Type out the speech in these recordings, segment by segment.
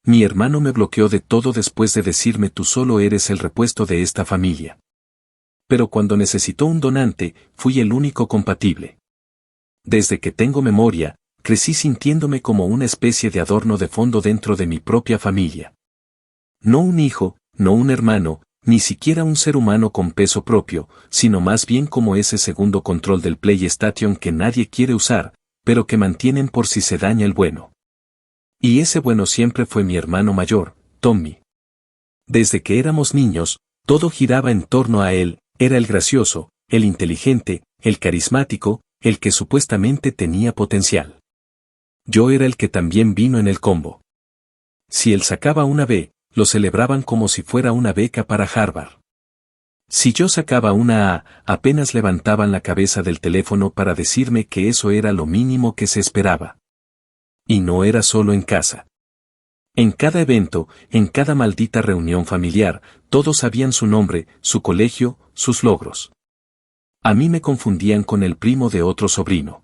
Mi hermano me bloqueó de todo después de decirme tú solo eres el repuesto de esta familia. Pero cuando necesitó un donante, fui el único compatible. Desde que tengo memoria, crecí sintiéndome como una especie de adorno de fondo dentro de mi propia familia. No un hijo, no un hermano, ni siquiera un ser humano con peso propio, sino más bien como ese segundo control del PlayStation que nadie quiere usar, pero que mantienen por si se daña el bueno. Y ese bueno siempre fue mi hermano mayor, Tommy. Desde que éramos niños, todo giraba en torno a él, era el gracioso, el inteligente, el carismático, el que supuestamente tenía potencial. Yo era el que también vino en el combo. Si él sacaba una B, lo celebraban como si fuera una beca para Harvard. Si yo sacaba una A, apenas levantaban la cabeza del teléfono para decirme que eso era lo mínimo que se esperaba. Y no era solo en casa. En cada evento, en cada maldita reunión familiar, todos sabían su nombre, su colegio, sus logros. A mí me confundían con el primo de otro sobrino.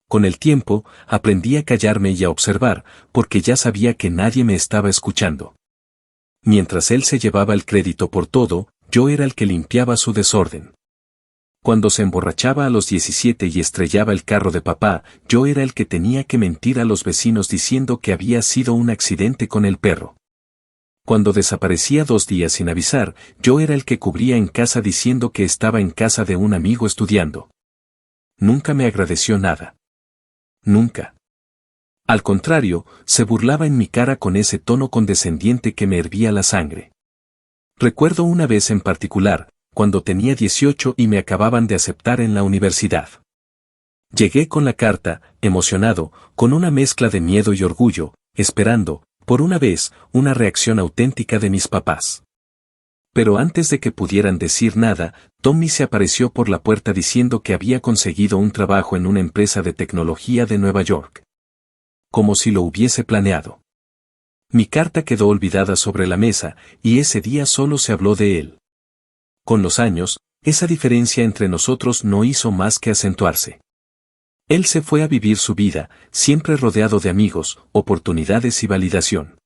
Con el tiempo, aprendí a callarme y a observar, porque ya sabía que nadie me estaba escuchando. Mientras él se llevaba el crédito por todo, yo era el que limpiaba su desorden. Cuando se emborrachaba a los 17 y estrellaba el carro de papá, yo era el que tenía que mentir a los vecinos diciendo que había sido un accidente con el perro. Cuando desaparecía 2 días sin avisar, yo era el que cubría en casa diciendo que estaba en casa de un amigo estudiando. Nunca me agradeció nada. Nunca. Al contrario, se burlaba en mi cara con ese tono condescendiente que me hervía la sangre. Recuerdo una vez en particular, cuando tenía 18 y me acababan de aceptar en la universidad. Llegué con la carta, emocionado, con una mezcla de miedo y orgullo, esperando, por una vez, una reacción auténtica de mis papás. Pero antes de que pudieran decir nada, Tommy se apareció por la puerta diciendo que había conseguido un trabajo en una empresa de tecnología de Nueva York. Como si lo hubiese planeado. Mi carta quedó olvidada sobre la mesa, y ese día solo se habló de él. Con los años, esa diferencia entre nosotros no hizo más que acentuarse. Él se fue a vivir su vida, siempre rodeado de amigos, oportunidades y validación.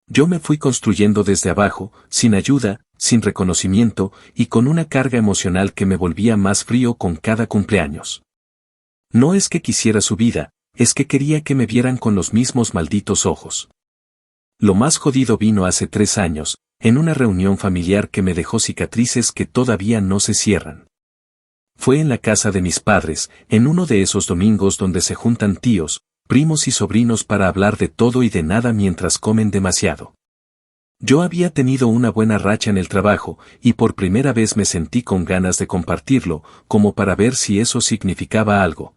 Yo me fui construyendo desde abajo, sin ayuda, sin reconocimiento, y con una carga emocional que me volvía más frío con cada cumpleaños. No es que quisiera su vida, es que quería que me vieran con los mismos malditos ojos. Lo más jodido vino hace 3 años, en una reunión familiar que me dejó cicatrices que todavía no se cierran. Fue en la casa de mis padres, en uno de esos domingos donde se juntan tíos, primos y sobrinos para hablar de todo y de nada mientras comen demasiado. Yo había tenido una buena racha en el trabajo, y por primera vez me sentí con ganas de compartirlo, como para ver si eso significaba algo.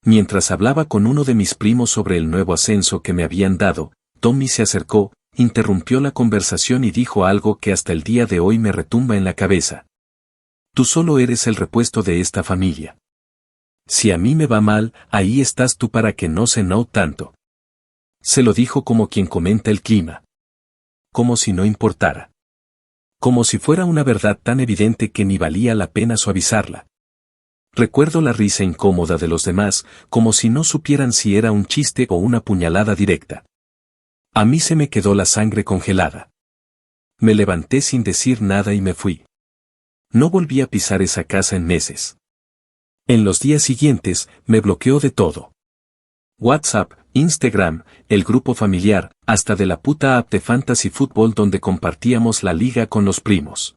Mientras hablaba con uno de mis primos sobre el nuevo ascenso que me habían dado, Tommy se acercó, interrumpió la conversación y dijo algo que hasta el día de hoy me retumba en la cabeza. Tú solo eres el repuesto de esta familia. Si a mí me va mal, ahí estás tú para que no se note tanto. Se lo dijo como quien comenta el clima. Como si no importara. Como si fuera una verdad tan evidente que ni valía la pena suavizarla. Recuerdo la risa incómoda de los demás, como si no supieran si era un chiste o una puñalada directa. A mí se me quedó la sangre congelada. Me levanté sin decir nada y me fui. No volví a pisar esa casa en meses. En los días siguientes, me bloqueó de todo. WhatsApp, Instagram, el grupo familiar, hasta de la puta app de Fantasy Football donde compartíamos la liga con los primos.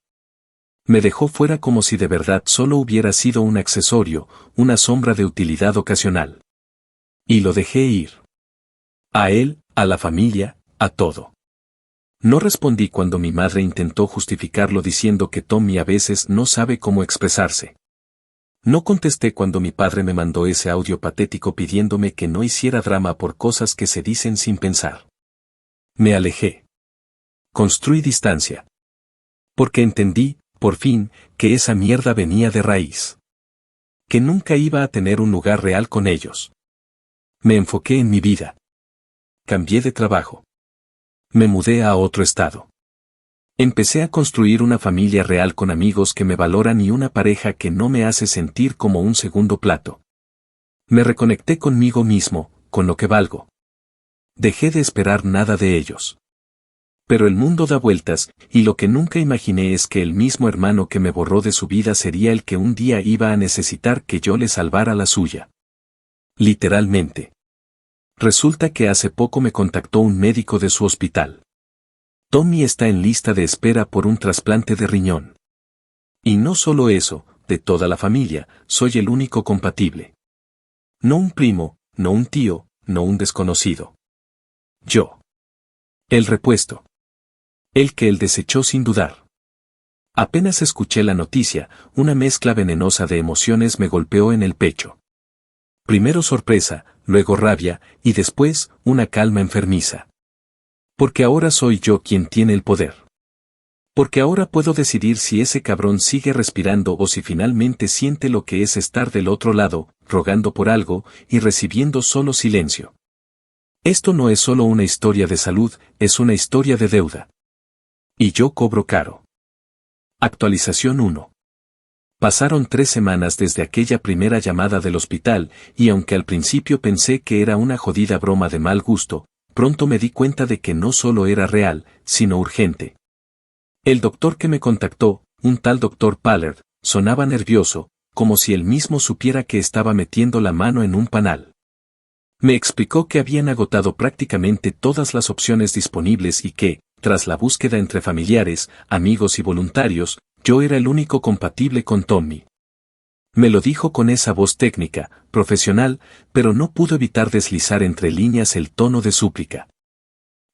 Me dejó fuera como si de verdad solo hubiera sido un accesorio, una sombra de utilidad ocasional. Y lo dejé ir. A él, a la familia, a todo. No respondí cuando mi madre intentó justificarlo diciendo que Tommy a veces no sabe cómo expresarse. No contesté cuando mi padre me mandó ese audio patético pidiéndome que no hiciera drama por cosas que se dicen sin pensar. Me alejé. Construí distancia. Porque entendí, por fin, que esa mierda venía de raíz. Que nunca iba a tener un lugar real con ellos. Me enfoqué en mi vida. Cambié de trabajo. Me mudé a otro estado. Empecé a construir una familia real con amigos que me valoran y una pareja que no me hace sentir como un segundo plato. Me reconecté conmigo mismo, con lo que valgo. Dejé de esperar nada de ellos. Pero el mundo da vueltas, y lo que nunca imaginé es que el mismo hermano que me borró de su vida sería el que un día iba a necesitar que yo le salvara la suya. Literalmente. Resulta que hace poco me contactó un médico de su hospital. Tommy está en lista de espera por un trasplante de riñón. Y no solo eso, de toda la familia, soy el único compatible. No un primo, no un tío, no un desconocido. Yo. El repuesto. El que él desechó sin dudar. Apenas escuché la noticia, una mezcla venenosa de emociones me golpeó en el pecho. Primero sorpresa, luego rabia, y después, una calma enfermiza. Porque ahora soy yo quien tiene el poder. Porque ahora puedo decidir si ese cabrón sigue respirando o si finalmente siente lo que es estar del otro lado, rogando por algo, y recibiendo solo silencio. Esto no es solo una historia de salud, es una historia de deuda. Y yo cobro caro. Actualización 1. Pasaron 3 semanas desde aquella primera llamada del hospital, y aunque al principio pensé que era una jodida broma de mal gusto, pronto me di cuenta de que no solo era real, sino urgente. El doctor que me contactó, un tal doctor Pallard, sonaba nervioso, como si él mismo supiera que estaba metiendo la mano en un panal. Me explicó que habían agotado prácticamente todas las opciones disponibles y que, tras la búsqueda entre familiares, amigos y voluntarios, yo era el único compatible con Tommy. Me lo dijo con esa voz técnica, profesional, pero no pudo evitar deslizar entre líneas el tono de súplica.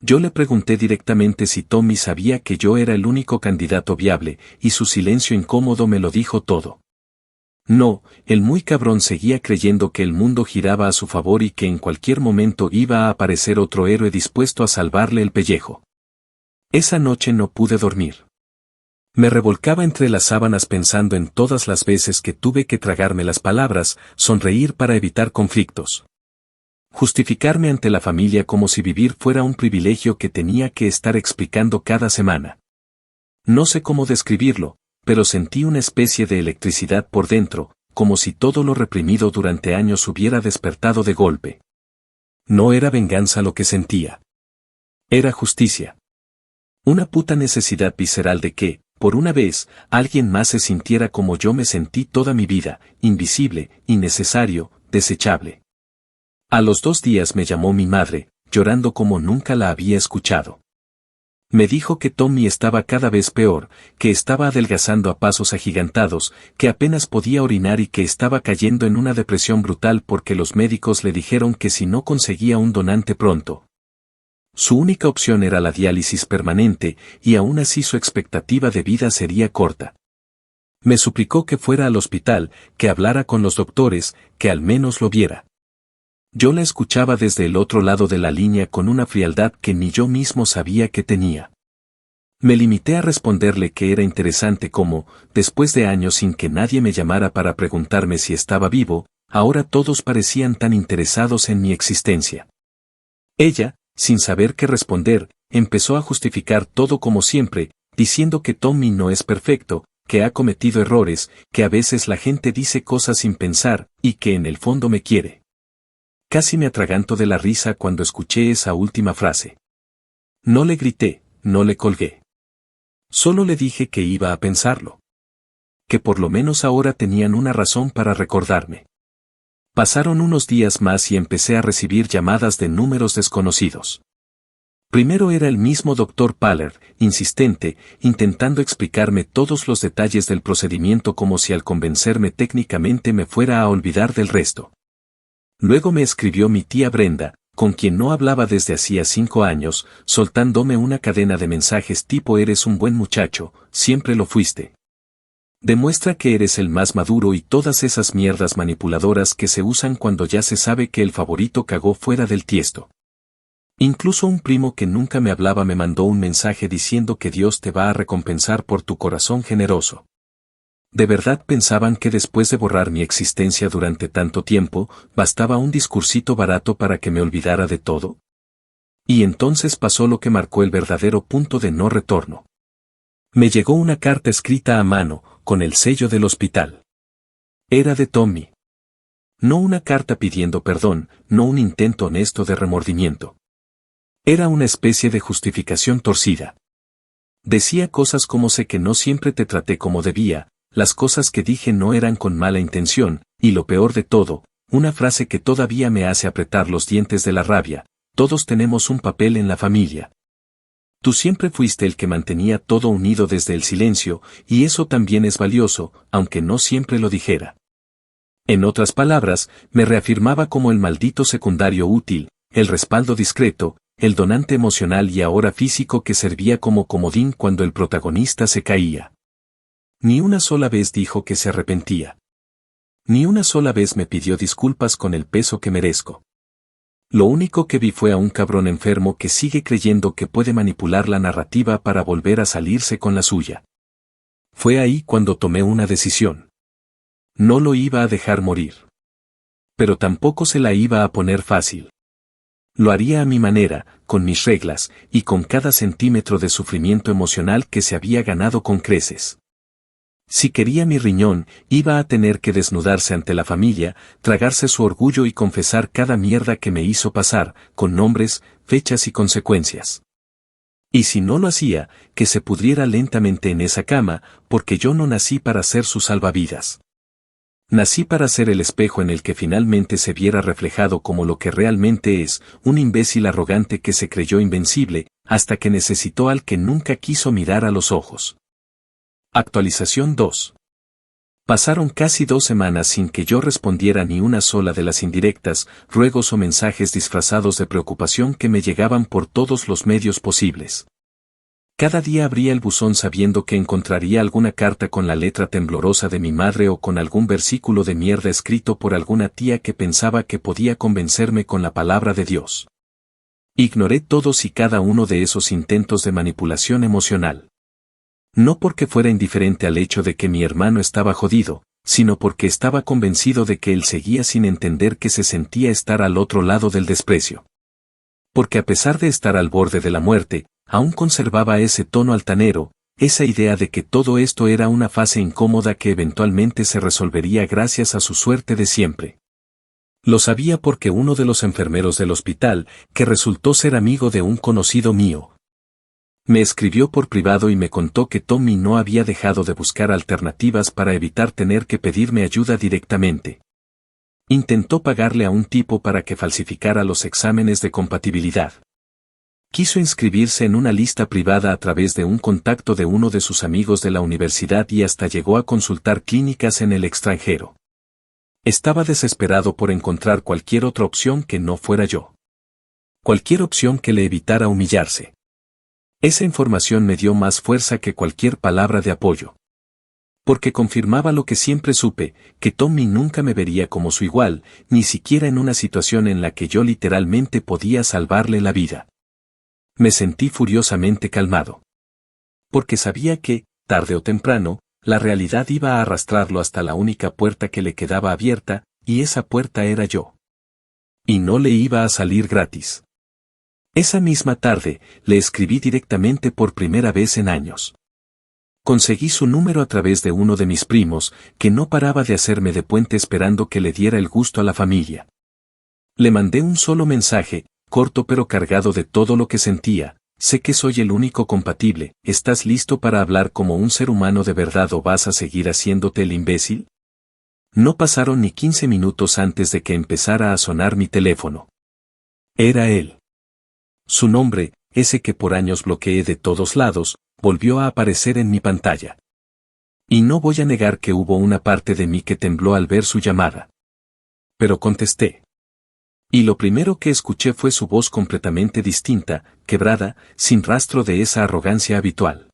Yo le pregunté directamente si Tommy sabía que yo era el único candidato viable, y su silencio incómodo me lo dijo todo. No, el muy cabrón seguía creyendo que el mundo giraba a su favor y que en cualquier momento iba a aparecer otro héroe dispuesto a salvarle el pellejo. Esa noche no pude dormir. Me revolcaba entre las sábanas pensando en todas las veces que tuve que tragarme las palabras, sonreír para evitar conflictos. Justificarme ante la familia como si vivir fuera un privilegio que tenía que estar explicando cada semana. No sé cómo describirlo, pero sentí una especie de electricidad por dentro, como si todo lo reprimido durante años hubiera despertado de golpe. No era venganza lo que sentía. Era justicia. Una puta necesidad visceral de que, por una vez, alguien más se sintiera como yo me sentí toda mi vida, invisible, innecesario, desechable. A los 2 días me llamó mi madre, llorando como nunca la había escuchado. Me dijo que Tommy estaba cada vez peor, que estaba adelgazando a pasos agigantados, que apenas podía orinar y que estaba cayendo en una depresión brutal porque los médicos le dijeron que si no conseguía un donante pronto, su única opción era la diálisis permanente, y aún así su expectativa de vida sería corta. Me suplicó que fuera al hospital, que hablara con los doctores, que al menos lo viera. Yo la escuchaba desde el otro lado de la línea con una frialdad que ni yo mismo sabía que tenía. Me limité a responderle que era interesante cómo, después de años sin que nadie me llamara para preguntarme si estaba vivo, ahora todos parecían tan interesados en mi existencia. Ella, sin saber qué responder, empezó a justificar todo como siempre, diciendo que Tommy no es perfecto, que ha cometido errores, que a veces la gente dice cosas sin pensar, y que en el fondo me quiere. Casi me atraganto de la risa cuando escuché esa última frase. No le grité, no le colgué. Solo le dije que iba a pensarlo. Que por lo menos ahora tenían una razón para recordarme. Pasaron unos días más y empecé a recibir llamadas de números desconocidos. Primero era el mismo doctor Pallard, insistente, intentando explicarme todos los detalles del procedimiento como si al convencerme técnicamente me fuera a olvidar del resto. Luego me escribió mi tía Brenda, con quien no hablaba desde hacía 5 años, soltándome una cadena de mensajes tipo eres un buen muchacho, siempre lo fuiste. Demuestra que eres el más maduro y todas esas mierdas manipuladoras que se usan cuando ya se sabe que el favorito cagó fuera del tiesto. Incluso un primo que nunca me hablaba me mandó un mensaje diciendo que Dios te va a recompensar por tu corazón generoso. ¿De verdad pensaban que después de borrar mi existencia durante tanto tiempo, bastaba un discursito barato para que me olvidara de todo? Y entonces pasó lo que marcó el verdadero punto de no retorno. Me llegó una carta escrita a mano, con el sello del hospital. Era de Tommy. No una carta pidiendo perdón, no un intento honesto de remordimiento. Era una especie de justificación torcida. Decía cosas como sé que no siempre te traté como debía, las cosas que dije no eran con mala intención, y lo peor de todo, una frase que todavía me hace apretar los dientes de la rabia: todos tenemos un papel en la familia. Tú siempre fuiste el que mantenía todo unido desde el silencio, y eso también es valioso, aunque no siempre lo dijera. En otras palabras, me reafirmaba como el maldito secundario útil, el respaldo discreto, el donante emocional y ahora físico que servía como comodín cuando el protagonista se caía. Ni una sola vez dijo que se arrepentía. Ni una sola vez me pidió disculpas con el peso que merezco. Lo único que vi fue a un cabrón enfermo que sigue creyendo que puede manipular la narrativa para volver a salirse con la suya. Fue ahí cuando tomé una decisión. No lo iba a dejar morir. Pero tampoco se la iba a poner fácil. Lo haría a mi manera, con mis reglas, y con cada centímetro de sufrimiento emocional que se había ganado con creces. Si quería mi riñón, iba a tener que desnudarse ante la familia, tragarse su orgullo y confesar cada mierda que me hizo pasar, con nombres, fechas y consecuencias. Y si no lo hacía, que se pudriera lentamente en esa cama, porque yo no nací para ser su salvavidas. Nací para ser el espejo en el que finalmente se viera reflejado como lo que realmente es, un imbécil arrogante que se creyó invencible, hasta que necesitó al que nunca quiso mirar a los ojos. Actualización 2. Pasaron casi 2 semanas sin que yo respondiera ni una sola de las indirectas, ruegos o mensajes disfrazados de preocupación que me llegaban por todos los medios posibles. Cada día abría el buzón sabiendo que encontraría alguna carta con la letra temblorosa de mi madre o con algún versículo de mierda escrito por alguna tía que pensaba que podía convencerme con la palabra de Dios. Ignoré todos y cada uno de esos intentos de manipulación emocional. No porque fuera indiferente al hecho de que mi hermano estaba jodido, sino porque estaba convencido de que él seguía sin entender que se sentía estar al otro lado del desprecio. Porque a pesar de estar al borde de la muerte, aún conservaba ese tono altanero, esa idea de que todo esto era una fase incómoda que eventualmente se resolvería gracias a su suerte de siempre. Lo sabía porque uno de los enfermeros del hospital, que resultó ser amigo de un conocido mío, me escribió por privado y me contó que Tommy no había dejado de buscar alternativas para evitar tener que pedirme ayuda directamente. Intentó pagarle a un tipo para que falsificara los exámenes de compatibilidad. Quiso inscribirse en una lista privada a través de un contacto de uno de sus amigos de la universidad y hasta llegó a consultar clínicas en el extranjero. Estaba desesperado por encontrar cualquier otra opción que no fuera yo. Cualquier opción que le evitara humillarse. Esa información me dio más fuerza que cualquier palabra de apoyo. Porque confirmaba lo que siempre supe, que Tommy nunca me vería como su igual, ni siquiera en una situación en la que yo literalmente podía salvarle la vida. Me sentí furiosamente calmado. Porque sabía que, tarde o temprano, la realidad iba a arrastrarlo hasta la única puerta que le quedaba abierta, y esa puerta era yo. Y no le iba a salir gratis. Esa misma tarde, le escribí directamente por primera vez en años. Conseguí su número a través de uno de mis primos, que no paraba de hacerme de puente esperando que le diera el gusto a la familia. Le mandé un solo mensaje, corto pero cargado de todo lo que sentía: sé que soy el único compatible, ¿estás listo para hablar como un ser humano de verdad o vas a seguir haciéndote el imbécil? No pasaron ni 15 minutos antes de que empezara a sonar mi teléfono. Era él. Su nombre, ese que por años bloqueé de todos lados, volvió a aparecer en mi pantalla. Y no voy a negar que hubo una parte de mí que tembló al ver su llamada. Pero contesté. Y lo primero que escuché fue su voz completamente distinta, quebrada, sin rastro de esa arrogancia habitual.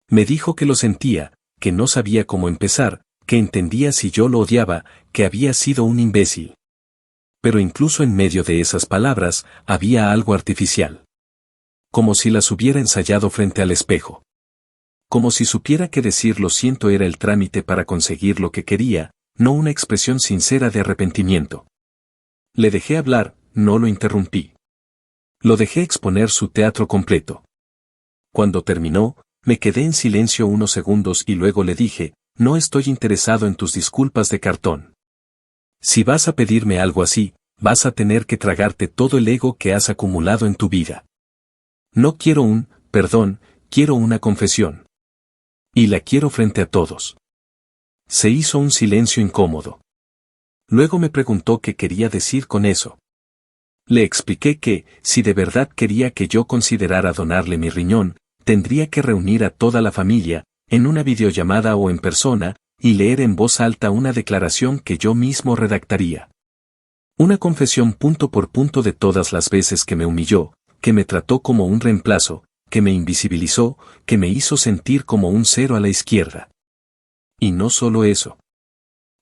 Me dijo que lo sentía, que no sabía cómo empezar, que entendía si yo lo odiaba, que había sido un imbécil. Pero incluso en medio de esas palabras, había algo artificial. Como si las hubiera ensayado frente al espejo. Como si supiera que decir lo siento era el trámite para conseguir lo que quería, no una expresión sincera de arrepentimiento. Le dejé hablar, no lo interrumpí. Lo dejé exponer su teatro completo. Cuando terminó, me quedé en silencio unos segundos y luego le dije: no estoy interesado en tus disculpas de cartón. Si vas a pedirme algo así, Vas a tener que tragarte todo el ego que has acumulado en tu vida. No quiero un perdón, quiero una confesión. Y la quiero frente a todos. Se hizo un silencio incómodo. Luego me preguntó qué quería decir con eso. Le expliqué que, si de verdad quería que yo considerara donarle mi riñón, tendría que reunir a toda la familia, en una videollamada o en persona, y leer en voz alta una declaración que yo mismo redactaría. Una confesión punto por punto de todas las veces que me humilló, que me trató como un reemplazo, que me invisibilizó, que me hizo sentir como un cero a la izquierda. Y no solo eso.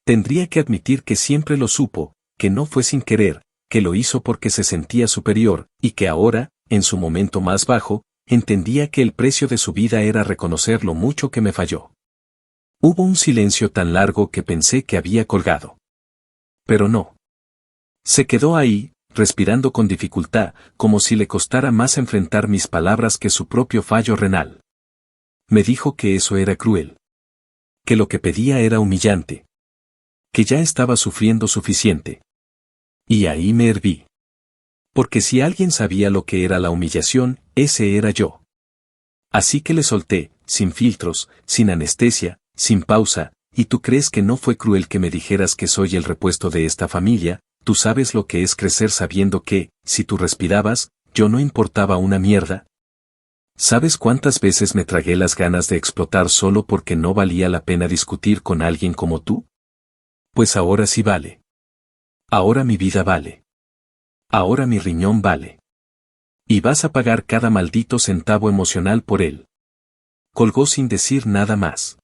Tendría que admitir que siempre lo supo, que no fue sin querer, que lo hizo porque se sentía superior, y que ahora, en su momento más bajo, entendía que el precio de su vida era reconocer lo mucho que me falló. Hubo un silencio tan largo que pensé que había colgado. Pero no. Se quedó ahí, respirando con dificultad, como si le costara más enfrentar mis palabras que su propio fallo renal. Me dijo que eso era cruel. Que lo que pedía era humillante. Que ya estaba sufriendo suficiente. Y ahí me herví. Porque si alguien sabía lo que era la humillación, ese era yo. Así que le solté, sin filtros, sin anestesia, sin pausa, ¿y tú crees que no fue cruel que me dijeras que soy el repuesto de esta familia? ¿Tú sabes lo que es crecer sabiendo que, si tú respirabas, yo no importaba una mierda? ¿Sabes cuántas veces me tragué las ganas de explotar solo porque no valía la pena discutir con alguien como tú? Pues ahora sí vale. Ahora mi vida vale. Ahora mi riñón vale. Y vas a pagar cada maldito centavo emocional por él. Colgó sin decir nada más.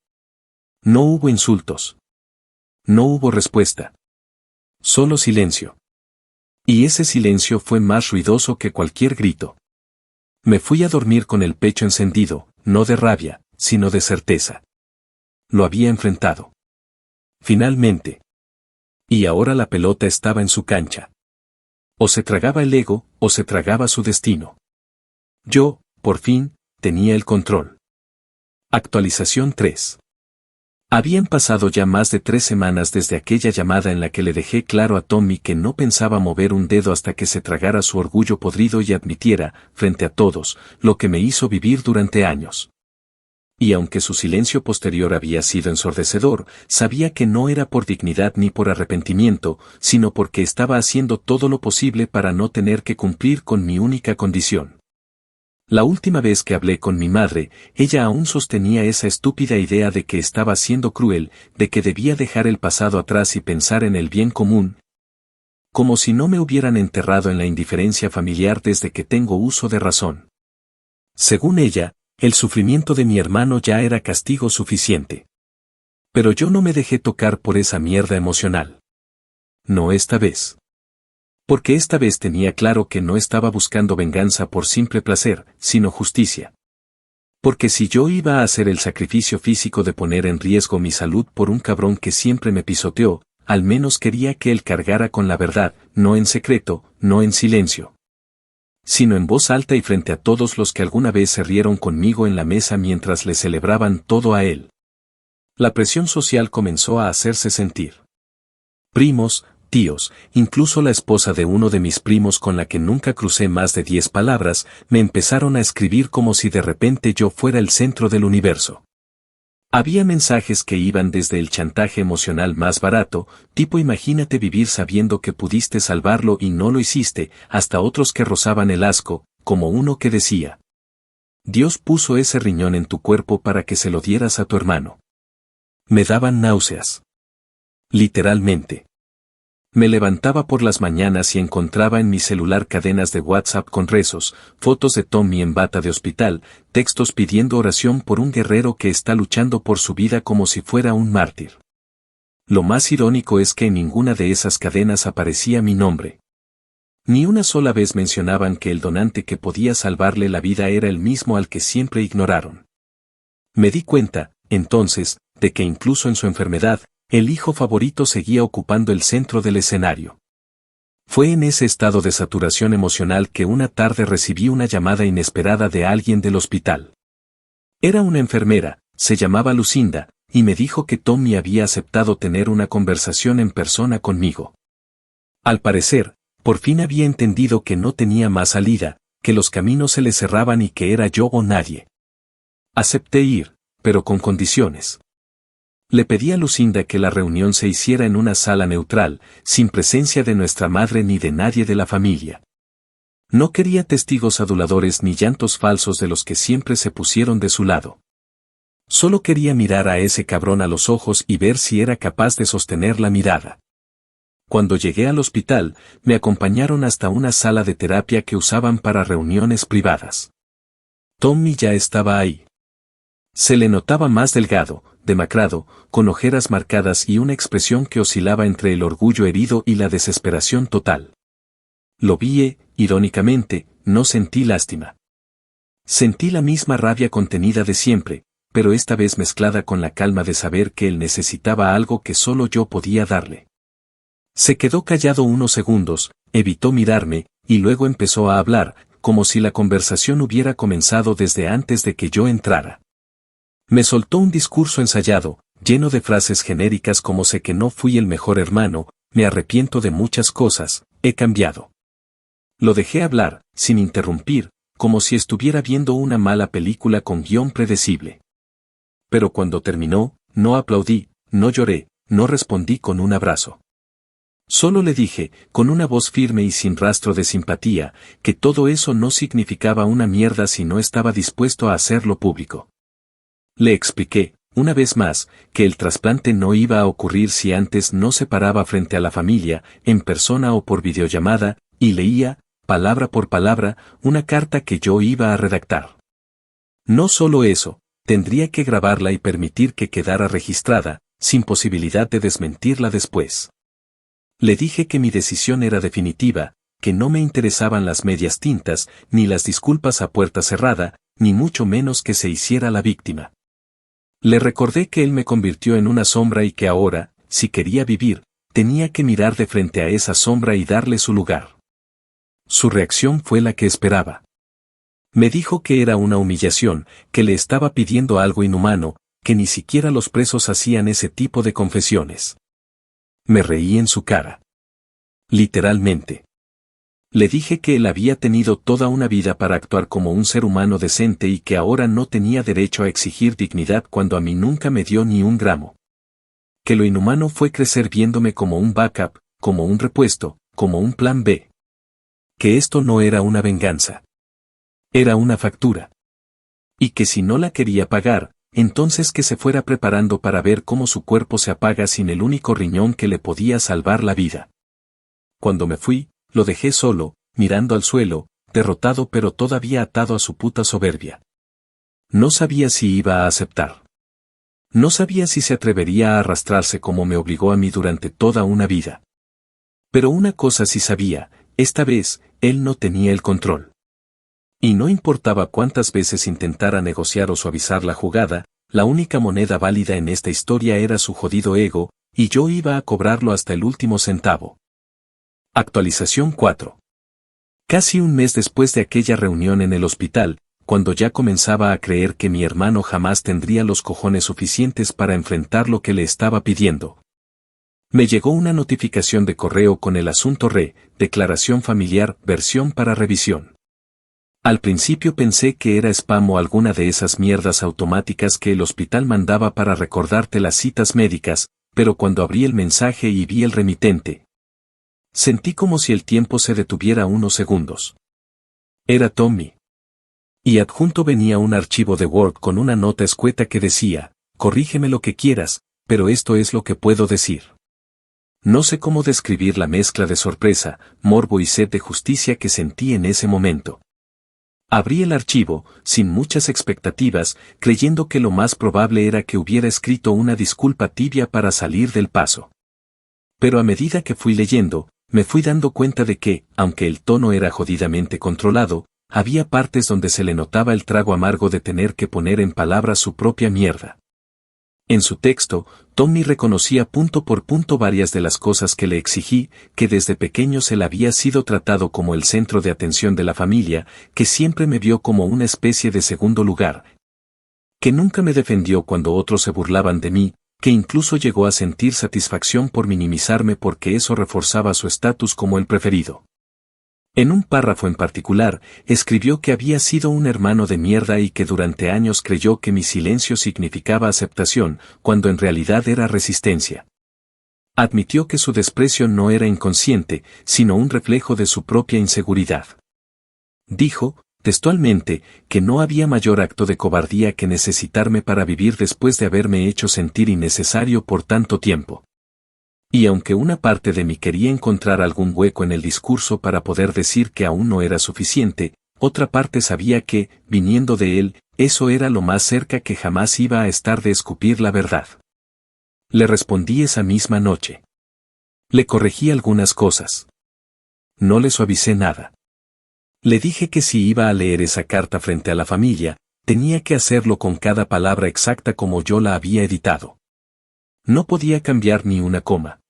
No hubo insultos. No hubo respuesta. Solo silencio. Y ese silencio fue más ruidoso que cualquier grito. Me fui a dormir con el pecho encendido, no de rabia, sino de certeza. Lo había enfrentado. Finalmente. Y ahora la pelota estaba en su cancha. O se tragaba el ego, o se tragaba su destino. Yo, por fin, tenía el control. Actualización 3. Habían pasado ya más de 3 semanas desde aquella llamada en la que le dejé claro a Tommy que no pensaba mover un dedo hasta que se tragara su orgullo podrido y admitiera, frente a todos, lo que me hizo vivir durante años. Y aunque su silencio posterior había sido ensordecedor, sabía que no era por dignidad ni por arrepentimiento, sino porque estaba haciendo todo lo posible para no tener que cumplir con mi única condición. La última vez que hablé con mi madre, ella aún sostenía esa estúpida idea de que estaba siendo cruel, de que debía dejar el pasado atrás y pensar en el bien común, como si no me hubieran enterrado en la indiferencia familiar desde que tengo uso de razón. Según ella, el sufrimiento de mi hermano ya era castigo suficiente. Pero yo no me dejé tocar por esa mierda emocional. No esta vez. Porque esta vez tenía claro que no estaba buscando venganza por simple placer, sino justicia. Porque si yo iba a hacer el sacrificio físico de poner en riesgo mi salud por un cabrón que siempre me pisoteó, al menos quería que él cargara con la verdad, no en secreto, no en silencio, sino en voz alta y frente a todos los que alguna vez se rieron conmigo en la mesa mientras le celebraban todo a él. La presión social comenzó a hacerse sentir. Primos, tíos, incluso la esposa de uno de mis primos con la que nunca crucé más de 10 palabras, me empezaron a escribir como si de repente yo fuera el centro del universo. Había mensajes que iban desde el chantaje emocional más barato, tipo imagínate vivir sabiendo que pudiste salvarlo y no lo hiciste, hasta otros que rozaban el asco, como uno que decía: Dios puso ese riñón en tu cuerpo para que se lo dieras a tu hermano. Me daban náuseas. Literalmente. Me levantaba por las mañanas y encontraba en mi celular cadenas de WhatsApp con rezos, fotos de Tommy en bata de hospital, textos pidiendo oración por un guerrero que está luchando por su vida como si fuera un mártir. Lo más irónico es que en ninguna de esas cadenas aparecía mi nombre. Ni una sola vez mencionaban que el donante que podía salvarle la vida era el mismo al que siempre ignoraron. Me di cuenta, entonces, de que incluso en su enfermedad, el hijo favorito seguía ocupando el centro del escenario. Fue en ese estado de saturación emocional que una tarde recibí una llamada inesperada de alguien del hospital. Era una enfermera, se llamaba Lucinda, y me dijo que Tommy había aceptado tener una conversación en persona conmigo. Al parecer, Por fin había entendido que no tenía más salida, que los caminos se le cerraban y que era yo o nadie. Acepté ir, pero con condiciones. Le pedí a Lucinda que la reunión se hiciera en una sala neutral, sin presencia de nuestra madre ni de nadie de la familia. No quería testigos aduladores ni llantos falsos de los que siempre se pusieron de su lado. Solo quería mirar a ese cabrón a los ojos y ver si era capaz de sostener la mirada. Cuando llegué al hospital, me acompañaron hasta una sala de terapia que usaban para reuniones privadas. Tommy ya estaba ahí. Se le notaba más delgado, demacrado, con ojeras marcadas y una expresión que oscilaba entre el orgullo herido y la desesperación total. Lo vi irónicamente, no sentí lástima. Sentí la misma rabia contenida de siempre, pero esta vez mezclada con la calma de saber que él necesitaba algo que solo yo podía darle. Se quedó callado unos segundos, evitó mirarme, y luego empezó a hablar, como si la conversación hubiera comenzado desde antes de que yo entrara. Me soltó un discurso ensayado, lleno de frases genéricas como sé que no fui el mejor hermano, me arrepiento de muchas cosas, he cambiado. Lo dejé hablar, sin interrumpir, como si estuviera viendo una mala película con guión predecible. Pero cuando terminó, no aplaudí, no lloré, no respondí con un abrazo. Solo le dije, con una voz firme y sin rastro de simpatía, que todo eso no significaba una mierda si no estaba dispuesto a hacerlo público. Le expliqué, una vez más, que el trasplante no iba a ocurrir si antes no se paraba frente a la familia, en persona o por videollamada, y leía, palabra por palabra, una carta que yo iba a redactar. No solo eso, tendría que grabarla y permitir que quedara registrada, sin posibilidad de desmentirla después. Le dije que mi decisión era definitiva, que no me interesaban las medias tintas, ni las disculpas a puerta cerrada, ni mucho menos que se hiciera la víctima. Le recordé que él me convirtió en una sombra y que ahora, si quería vivir, tenía que mirar de frente a esa sombra y darle su lugar. Su reacción fue la que esperaba. Me dijo que era una humillación, que le estaba pidiendo algo inhumano, que ni siquiera los presos hacían ese tipo de confesiones. Me reí en su cara. Literalmente. Le dije que él había tenido toda una vida para actuar como un ser humano decente y que ahora no tenía derecho a exigir dignidad cuando a mí nunca me dio ni un gramo. Que lo inhumano fue crecer viéndome como un backup, como un repuesto, como un plan B. Que esto no era una venganza. Era una factura. Y que si no la quería pagar, entonces que se fuera preparando para ver cómo su cuerpo se apaga sin el único riñón que le podía salvar la vida. Cuando me fui, lo dejé solo, mirando al suelo, derrotado pero todavía atado a su puta soberbia. No sabía si iba a aceptar. No sabía si se atrevería a arrastrarse como me obligó a mí durante toda una vida. Pero una cosa sí sabía, esta vez, él no tenía el control. Y no importaba cuántas veces intentara negociar o suavizar la jugada, la única moneda válida en esta historia era su jodido ego, y yo iba a cobrarlo hasta el último centavo. Actualización 4. Casi un mes después de aquella reunión en el hospital, cuando ya comenzaba a creer que mi hermano jamás tendría los cojones suficientes para enfrentar lo que le estaba pidiendo. Me llegó una notificación de correo con el asunto declaración familiar, versión para revisión. Al principio pensé que era spam o alguna de esas mierdas automáticas que el hospital mandaba para recordarte las citas médicas, pero cuando abrí el mensaje y vi el remitente, sentí como si el tiempo se detuviera unos segundos. Era Tommy. Y adjunto venía un archivo de Word con una nota escueta que decía, corrígeme lo que quieras, pero esto es lo que puedo decir. No sé cómo describir la mezcla de sorpresa, morbo y sed de justicia que sentí en ese momento. Abrí el archivo, sin muchas expectativas, creyendo que lo más probable era que hubiera escrito una disculpa tibia para salir del paso. Pero a medida que fui leyendo, me fui dando cuenta de que, aunque el tono era jodidamente controlado, había partes donde se le notaba el trago amargo de tener que poner en palabras su propia mierda. En su texto, Tommy reconocía punto por punto varias de las cosas que le exigí, que desde pequeño se le había sido tratado como el centro de atención de la familia, que siempre me vio como una especie de segundo lugar, que nunca me defendió cuando otros se burlaban de mí, que incluso llegó a sentir satisfacción por minimizarme porque eso reforzaba su estatus como el preferido. En un párrafo en particular, escribió que había sido un hermano de mierda y que durante años creyó que mi silencio significaba aceptación, cuando en realidad era resistencia. Admitió que su desprecio no era inconsciente, sino un reflejo de su propia inseguridad. Dijo, textualmente, que no había mayor acto de cobardía que necesitarme para vivir después de haberme hecho sentir innecesario por tanto tiempo. Y aunque una parte de mí quería encontrar algún hueco en el discurso para poder decir que aún no era suficiente, otra parte sabía que, viniendo de él, eso era lo más cerca que jamás iba a estar de escupir la verdad. Le respondí esa misma noche. Le corregí algunas cosas. No le suavicé nada. Le dije que si iba a leer esa carta frente a la familia, tenía que hacerlo con cada palabra exacta como yo la había editado. No podía cambiar ni una coma.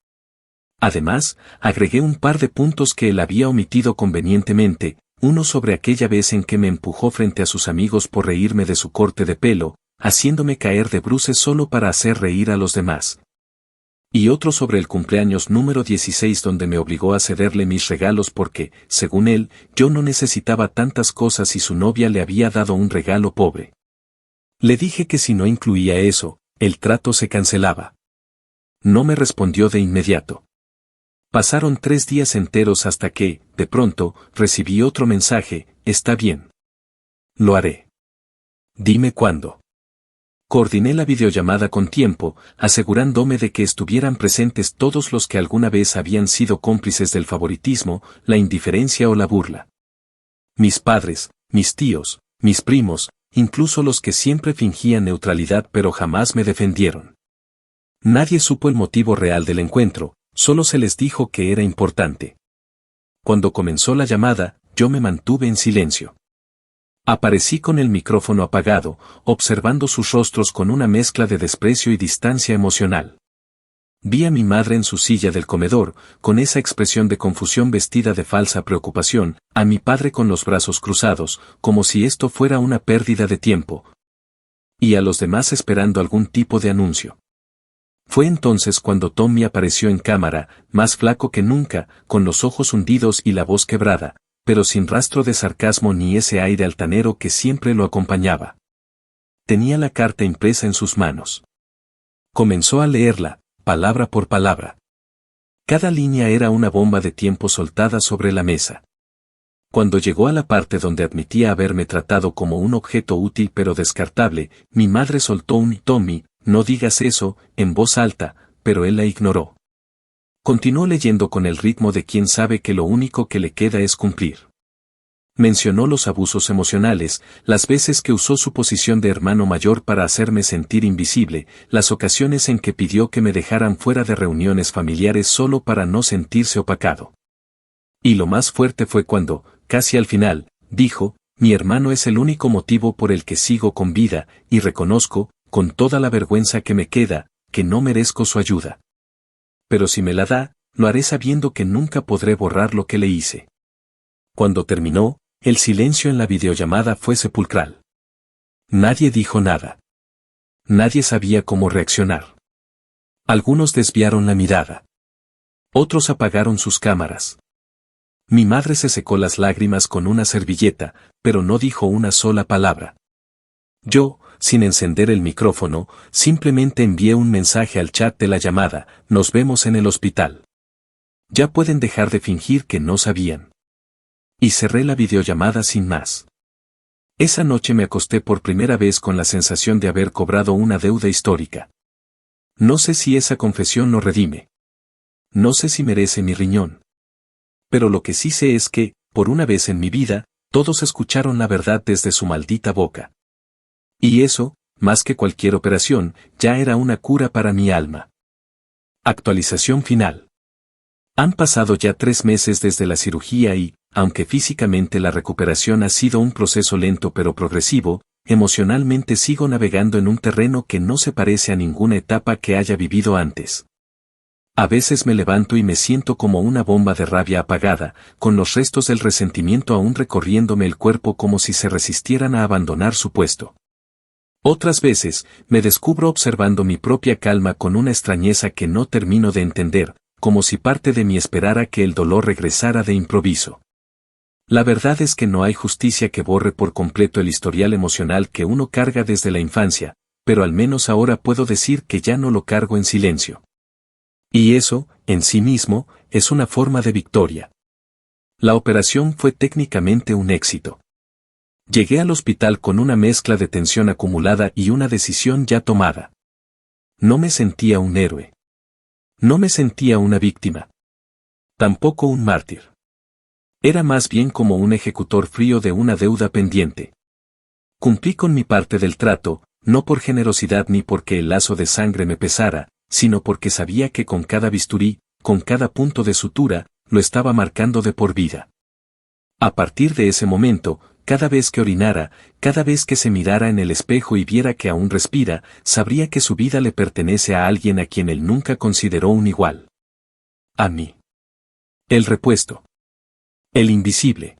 Además, agregué un par de puntos que él había omitido convenientemente, uno sobre aquella vez en que me empujó frente a sus amigos por reírme de su corte de pelo, haciéndome caer de bruces solo para hacer reír a los demás. Y otro sobre el cumpleaños número 16 donde me obligó a cederle mis regalos porque, según él, yo no necesitaba tantas cosas y su novia le había dado un regalo pobre. Le dije que si no incluía eso, el trato se cancelaba. No me respondió de inmediato. Pasaron 3 días enteros hasta que, de pronto, recibí otro mensaje: está bien. Lo haré. Dime cuándo. Coordiné la videollamada con tiempo, asegurándome de que estuvieran presentes todos los que alguna vez habían sido cómplices del favoritismo, la indiferencia o la burla. Mis padres, mis tíos, mis primos, incluso los que siempre fingían neutralidad pero jamás me defendieron. Nadie supo el motivo real del encuentro, solo se les dijo que era importante. Cuando comenzó la llamada, yo me mantuve en silencio. Aparecí con el micrófono apagado, observando sus rostros con una mezcla de desprecio y distancia emocional. Vi a mi madre en su silla del comedor, con esa expresión de confusión vestida de falsa preocupación, a mi padre con los brazos cruzados, como si esto fuera una pérdida de tiempo, y a los demás esperando algún tipo de anuncio. Fue entonces cuando Tommy apareció en cámara, más flaco que nunca, con los ojos hundidos y la voz quebrada, pero sin rastro de sarcasmo ni ese aire altanero que siempre lo acompañaba. Tenía la carta impresa en sus manos. Comenzó a leerla, palabra por palabra. Cada línea era una bomba de tiempo soltada sobre la mesa. Cuando llegó a la parte donde admitía haberme tratado como un objeto útil pero descartable, mi madre soltó un «Tommy, no digas eso», en voz alta, pero él la ignoró. Continuó leyendo con el ritmo de quien sabe que lo único que le queda es cumplir. Mencionó los abusos emocionales, las veces que usó su posición de hermano mayor para hacerme sentir invisible, las ocasiones en que pidió que me dejaran fuera de reuniones familiares solo para no sentirse opacado. Y lo más fuerte fue cuando, casi al final, dijo: mi hermano es el único motivo por el que sigo con vida, y reconozco, con toda la vergüenza que me queda, que no merezco su ayuda. Pero si me la da, lo haré sabiendo que nunca podré borrar lo que le hice. Cuando terminó, el silencio en la videollamada fue sepulcral. Nadie dijo nada. Nadie sabía cómo reaccionar. Algunos desviaron la mirada. Otros apagaron sus cámaras. Mi madre se secó las lágrimas con una servilleta, pero no dijo una sola palabra. Yo, sin encender el micrófono, simplemente envié un mensaje al chat de la llamada: nos vemos en el hospital. Ya pueden dejar de fingir que no sabían. Y cerré la videollamada sin más. Esa noche me acosté por primera vez con la sensación de haber cobrado una deuda histórica. No sé si esa confesión lo redime. No sé si merece mi riñón. Pero lo que sí sé es que, por una vez en mi vida, todos escucharon la verdad desde su maldita boca. Y eso, más que cualquier operación, ya era una cura para mi alma. Actualización final. Han pasado ya 3 meses desde la cirugía y, aunque físicamente la recuperación ha sido un proceso lento pero progresivo, emocionalmente sigo navegando en un terreno que no se parece a ninguna etapa que haya vivido antes. A veces me levanto y me siento como una bomba de rabia apagada, con los restos del resentimiento aún recorriéndome el cuerpo como si se resistieran a abandonar su puesto. Otras veces, me descubro observando mi propia calma con una extrañeza que no termino de entender, como si parte de mí esperara que el dolor regresara de improviso. La verdad es que no hay justicia que borre por completo el historial emocional que uno carga desde la infancia, pero al menos ahora puedo decir que ya no lo cargo en silencio. Y eso, en sí mismo, es una forma de victoria. La operación fue técnicamente un éxito. Llegué al hospital con una mezcla de tensión acumulada y una decisión ya tomada. No me sentía un héroe. No me sentía una víctima. Tampoco un mártir. Era más bien como un ejecutor frío de una deuda pendiente. Cumplí con mi parte del trato, no por generosidad ni porque el lazo de sangre me pesara, sino porque sabía que con cada bisturí, con cada punto de sutura, lo estaba marcando de por vida. A partir de ese momento, cada vez que orinara, cada vez que se mirara en el espejo y viera que aún respira, sabría que su vida le pertenece a alguien a quien él nunca consideró un igual. A mí. El repuesto. El invisible.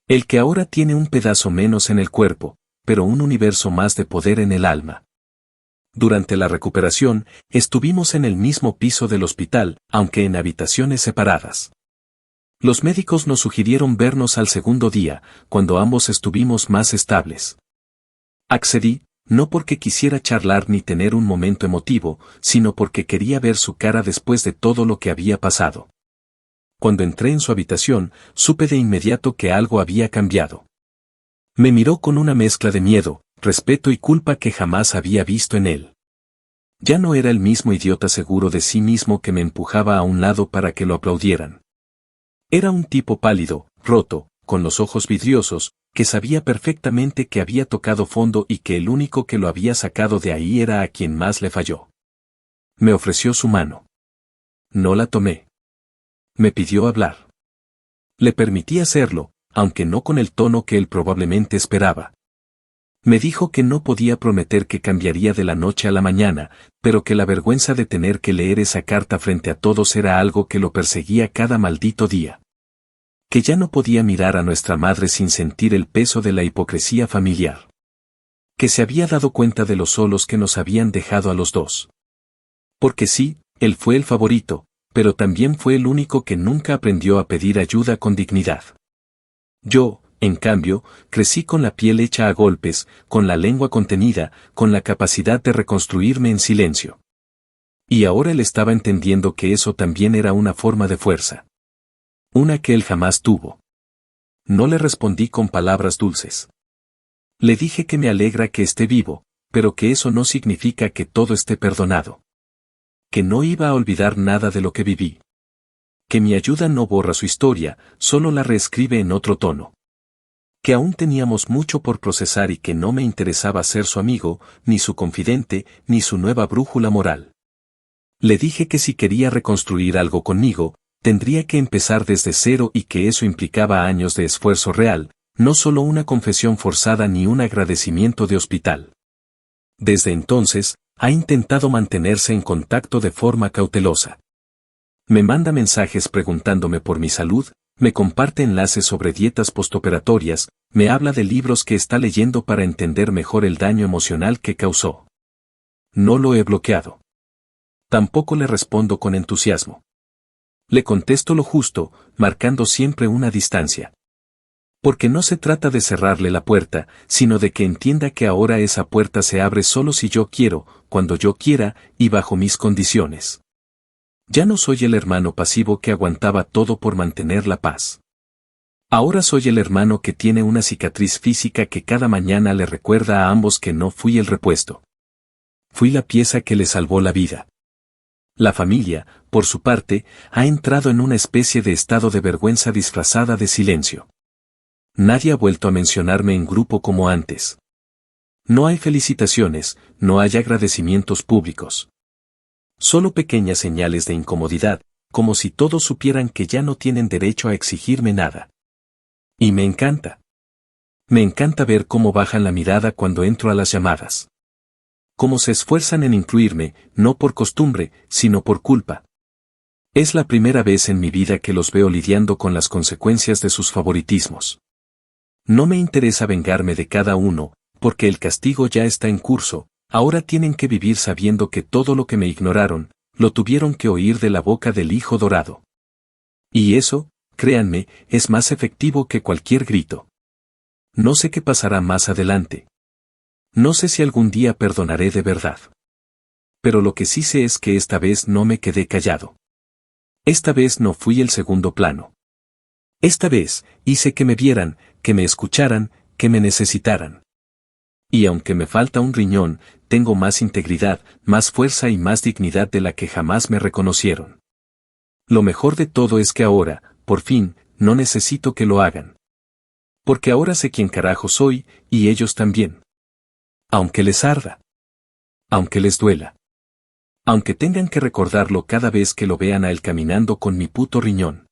El que ahora tiene un pedazo menos en el cuerpo, pero un universo más de poder en el alma. Durante la recuperación, estuvimos en el mismo piso del hospital, aunque en habitaciones separadas. Los médicos nos sugirieron vernos al segundo día, cuando ambos estuvimos más estables. Accedí, no porque quisiera charlar ni tener un momento emotivo, sino porque quería ver su cara después de todo lo que había pasado. Cuando entré en su habitación, supe de inmediato que algo había cambiado. Me miró con una mezcla de miedo, respeto y culpa que jamás había visto en él. Ya no era el mismo idiota seguro de sí mismo que me empujaba a un lado para que lo aplaudieran. Era un tipo pálido, roto, con los ojos vidriosos, que sabía perfectamente que había tocado fondo y que el único que lo había sacado de ahí era a quien más le falló. Me ofreció su mano. No la tomé. Me pidió hablar. Le permití hacerlo, aunque no con el tono que él probablemente esperaba. Me dijo que no podía prometer que cambiaría de la noche a la mañana, pero que la vergüenza de tener que leer esa carta frente a todos era algo que lo perseguía cada maldito día. Que ya no podía mirar a nuestra madre sin sentir el peso de la hipocresía familiar. Que se había dado cuenta de lo solos que nos habían dejado a los dos. Porque sí, él fue el favorito, pero también fue el único que nunca aprendió a pedir ayuda con dignidad. Yo, en cambio, crecí con la piel hecha a golpes, con la lengua contenida, con la capacidad de reconstruirme en silencio. Y ahora él estaba entendiendo que eso también era una forma de fuerza. Una que él jamás tuvo. No le respondí con palabras dulces. Le dije que me alegra que esté vivo, pero que eso no significa que todo esté perdonado. Que no iba a olvidar nada de lo que viví. Que mi ayuda no borra su historia, solo la reescribe en otro tono. Que aún teníamos mucho por procesar y que no me interesaba ser su amigo, ni su confidente, ni su nueva brújula moral. Le dije que si quería reconstruir algo conmigo, tendría que empezar desde cero y que eso implicaba años de esfuerzo real, no solo una confesión forzada ni un agradecimiento de hospital. Desde entonces, ha intentado mantenerse en contacto de forma cautelosa. Me manda mensajes preguntándome por mi salud, me comparte enlaces sobre dietas postoperatorias, me habla de libros que está leyendo para entender mejor el daño emocional que causó. No lo he bloqueado. Tampoco le respondo con entusiasmo. Le contesto lo justo, marcando siempre una distancia. Porque no se trata de cerrarle la puerta, sino de que entienda que ahora esa puerta se abre solo si yo quiero, cuando yo quiera, y bajo mis condiciones. Ya no soy el hermano pasivo que aguantaba todo por mantener la paz. Ahora soy el hermano que tiene una cicatriz física que cada mañana le recuerda a ambos que no fui el repuesto. Fui la pieza que le salvó la vida. La familia, por su parte, ha entrado en una especie de estado de vergüenza disfrazada de silencio. Nadie ha vuelto a mencionarme en grupo como antes. No hay felicitaciones, no hay agradecimientos públicos. Solo pequeñas señales de incomodidad, como si todos supieran que ya no tienen derecho a exigirme nada. Y me encanta. Me encanta ver cómo bajan la mirada cuando entro a las llamadas. Cómo se esfuerzan en incluirme, no por costumbre, sino por culpa. Es la primera vez en mi vida que los veo lidiando con las consecuencias de sus favoritismos. No me interesa vengarme de cada uno, porque el castigo ya está en curso, ahora tienen que vivir sabiendo que todo lo que me ignoraron, lo tuvieron que oír de la boca del Hijo Dorado. Y eso, créanme, es más efectivo que cualquier grito. No sé qué pasará más adelante. No sé si algún día perdonaré de verdad. Pero lo que sí sé es que esta vez no me quedé callado. Esta vez no fui el segundo plano. Esta vez, hice que me vieran, que me escucharan, que me necesitaran. Y aunque me falta un riñón, tengo más integridad, más fuerza y más dignidad de la que jamás me reconocieron. Lo mejor de todo es que ahora, por fin, no necesito que lo hagan. Porque ahora sé quién carajo soy, y ellos también. Aunque les arda. Aunque les duela. Aunque tengan que recordarlo cada vez que lo vean a él caminando con mi puto riñón.